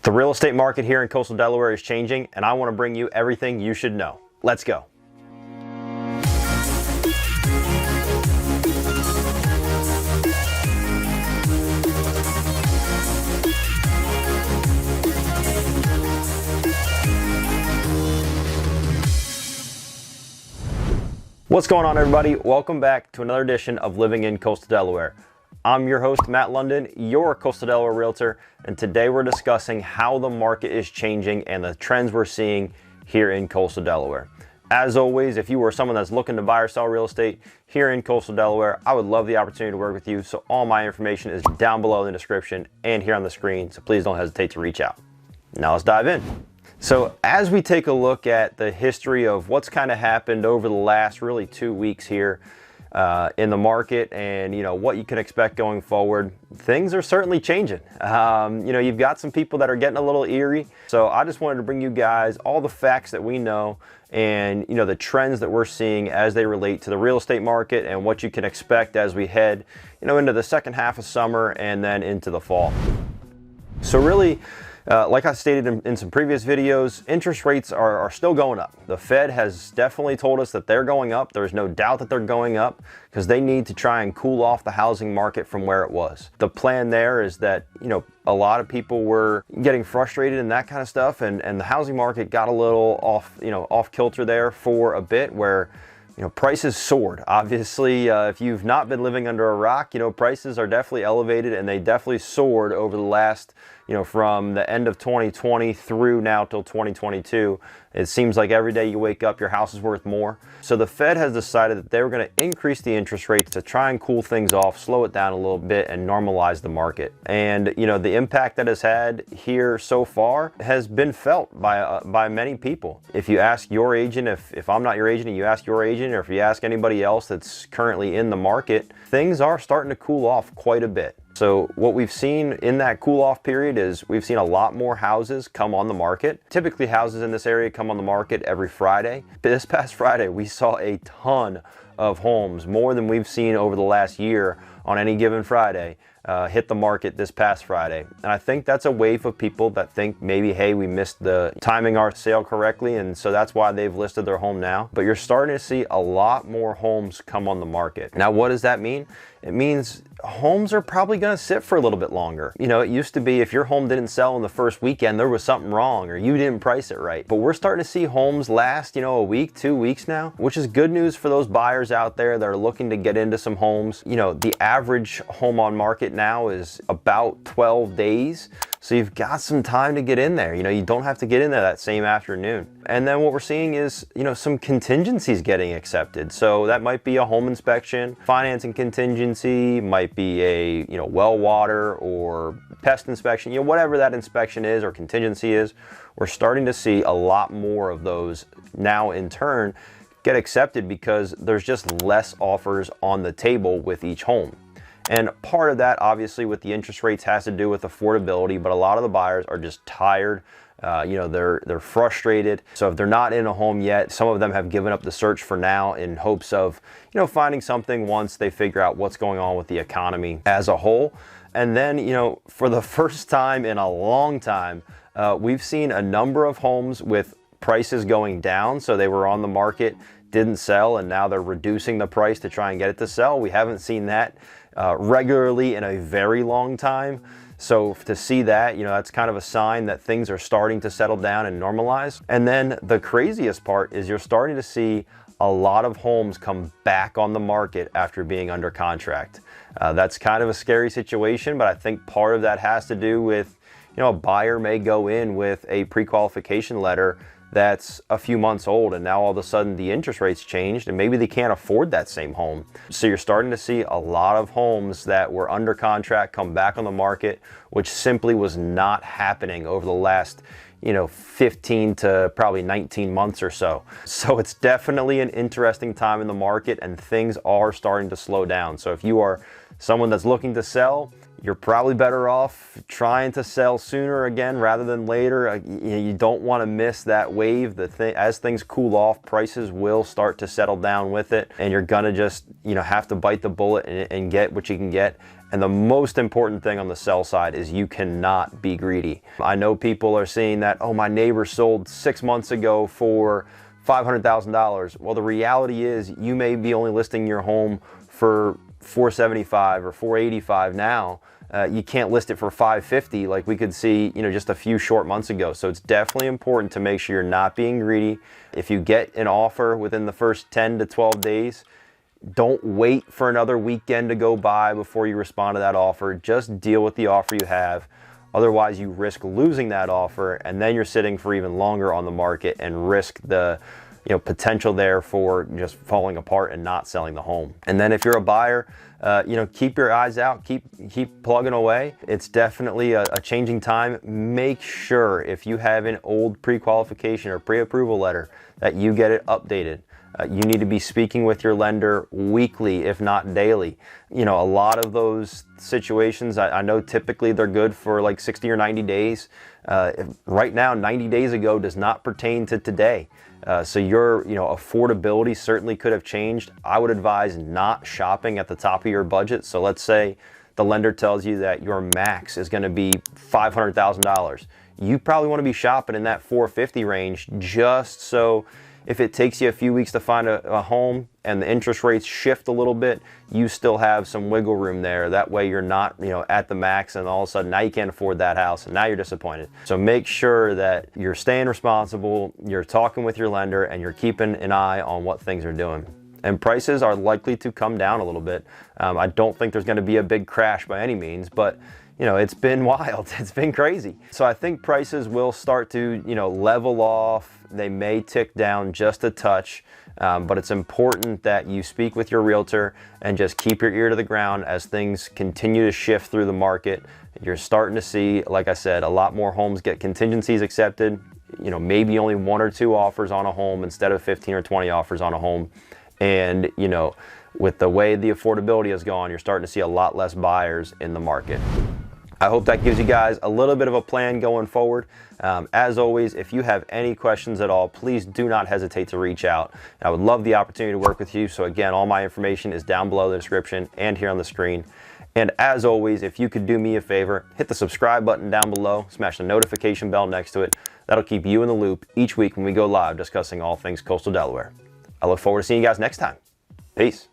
The real estate market here in coastal Delaware is changing, and I want to bring you everything you should know. Let's go. What's going on, everybody? Welcome back to another edition of Living in Coastal Delaware. I'm your host, Matt Lunden, your Coastal Delaware Realtor, and today we're discussing how the market is changing and the trends we're seeing here in coastal Delaware. As always, if you are someone that's looking to buy or sell real estate here in coastal Delaware, I would love the opportunity to work with you, so all my information is down below in the description and here on the screen, so please don't hesitate to reach out. Now let's dive in. So as we take a look at the history of what's kind of happened over the last really 2 weeks here in the market, and what you can expect going forward, things are certainly changing. You've got some people that are getting a little eerie, so I just wanted to bring you guys all the facts that we know and the trends that we're seeing as they relate to the real estate market and what you can expect as we head into the second half of summer and then into the fall. So really, like I stated in some previous videos, interest rates are still going up. The Fed has definitely told us that they're going up. There's no doubt that they're going up because they need to try and cool off the housing market from where it was. The plan there is that, a lot of people were getting frustrated and that kind of stuff, and the housing market got a little off kilter there for a bit where prices soared. Obviously, if you've not been living under a rock, prices are definitely elevated, and they definitely soared over the last, from the end of 2020 through now till 2022. It seems like every day you wake up, your house is worth more. So the Fed has decided that they were going to increase the interest rates to try and cool things off, slow it down a little bit, and normalize the market. And the impact that it's had here so far has been felt by many people. If you ask your agent, if I'm not your agent, and you ask your agent, or if you ask anybody else that's currently in the market, things are starting to cool off quite a bit. So what we've seen in that cool off period is we've seen a lot more houses come on the market. Typically houses in this area come on the market every Friday. This past Friday, we saw a ton of homes, more than we've seen over the last year on any given Friday, hit the market this past Friday. And I think that's a wave of people that think maybe, hey, we missed the timing our sale correctly, and so that's why they've listed their home now. But you're starting to see a lot more homes come on the market. Now, what does that mean? It means homes are probably going to sit for a little bit longer. It used to be if your home didn't sell in the first weekend, there was something wrong or you didn't price it right. But we're starting to see homes last, a week, 2 weeks now, which is good news for those buyers out there that are looking to get into some homes. The average home on market now is about 12 days. So you've got some time to get in there. You don't have to get in there that same afternoon. And then what we're seeing is, some contingencies getting accepted. So that might be a home inspection, financing contingency, might be a, well water or pest inspection, whatever that inspection is or contingency is. We're starting to see a lot more of those now in turn get accepted because there's just less offers on the table with each home. And part of that, obviously, with the interest rates has to do with affordability, but a lot of the buyers are just tired. They're frustrated. So if they're not in a home yet, some of them have given up the search for now in hopes of, finding something once they figure out what's going on with the economy as a whole. And then, for the first time in a long time, we've seen a number of homes with prices going down. So they were on the market, didn't sell, and now they're reducing the price to try and get it to sell. We haven't seen that regularly in a very long time. So to see that, that's kind of a sign that things are starting to settle down and normalize. And then the craziest part is you're starting to see a lot of homes come back on the market after being under contract. That's kind of a scary situation, but I think part of that has to do with, a buyer may go in with a pre-qualification letter that's a few months old, and now all of a sudden the interest rates changed and maybe they can't afford that same home. So you're starting to see a lot of homes that were under contract come back on the market, which simply was not happening over the last 15 to probably 19 months or so. So it's definitely an interesting time in the market, and things are starting to slow down. So if you are someone that's looking to sell, you're probably better off trying to sell sooner again rather than later. You don't want to miss that wave. As things cool off, prices will start to settle down with it, and you're gonna just have to bite the bullet and get what you can get. And the most important thing on the sell side is you cannot be greedy. I know people are seeing that, oh, my neighbor sold 6 months ago for $500,000. Well, the reality is you may be only listing your home for $475 or $485 now. You can't list it for $550 like we could see just a few short months ago. So it's definitely important to make sure you're not being greedy. If you get an offer within the first 10 to 12 days, don't wait for another weekend to go by before you respond to that offer. Just deal with the offer you have. Otherwise, you risk losing that offer, and then you're sitting for even longer on the market and risk the potential there for just falling apart and not selling the home. And then if you're a buyer, keep your eyes out, keep plugging away. It's definitely a changing time. Make sure if you have an old pre-qualification or pre-approval letter that you get it updated. You need to be speaking with your lender weekly, if not daily. A lot of those situations, I know typically they're good for like 60 or 90 days. Right now, 90 days ago does not pertain to today. So your affordability certainly could have changed. I would advise not shopping at the top of your budget. So let's say the lender tells you that your max is going to be $500,000. You probably want to be shopping in that $450 range, just so if it takes you a few weeks to find a home and the interest rates shift a little bit, you still have some wiggle room there. That way you're not at the max and all of a sudden now you can't afford that house and now you're disappointed. So make sure that you're staying responsible, you're talking with your lender, and you're keeping an eye on what things are doing. And prices are likely to come down a little bit. I don't think there's going to be a big crash by any means, but it's been wild. It's been crazy. So I think prices will start to, level off. They may tick down just a touch, but it's important that you speak with your realtor and just keep your ear to the ground as things continue to shift through the market. You're starting to see, like I said, a lot more homes get contingencies accepted. Maybe only 1 or 2 offers on a home instead of 15 or 20 offers on a home. And, with the way the affordability has gone, you're starting to see a lot less buyers in the market. I hope that gives you guys a little bit of a plan going forward. As always, if you have any questions at all, please do not hesitate to reach out. I would love the opportunity to work with you. So again, all my information is down below the description and here on the screen. And as always, if you could do me a favor, hit the subscribe button down below, smash the notification bell next to it. That'll keep you in the loop each week when we go live discussing all things Coastal Delaware. I look forward to seeing you guys next time. Peace.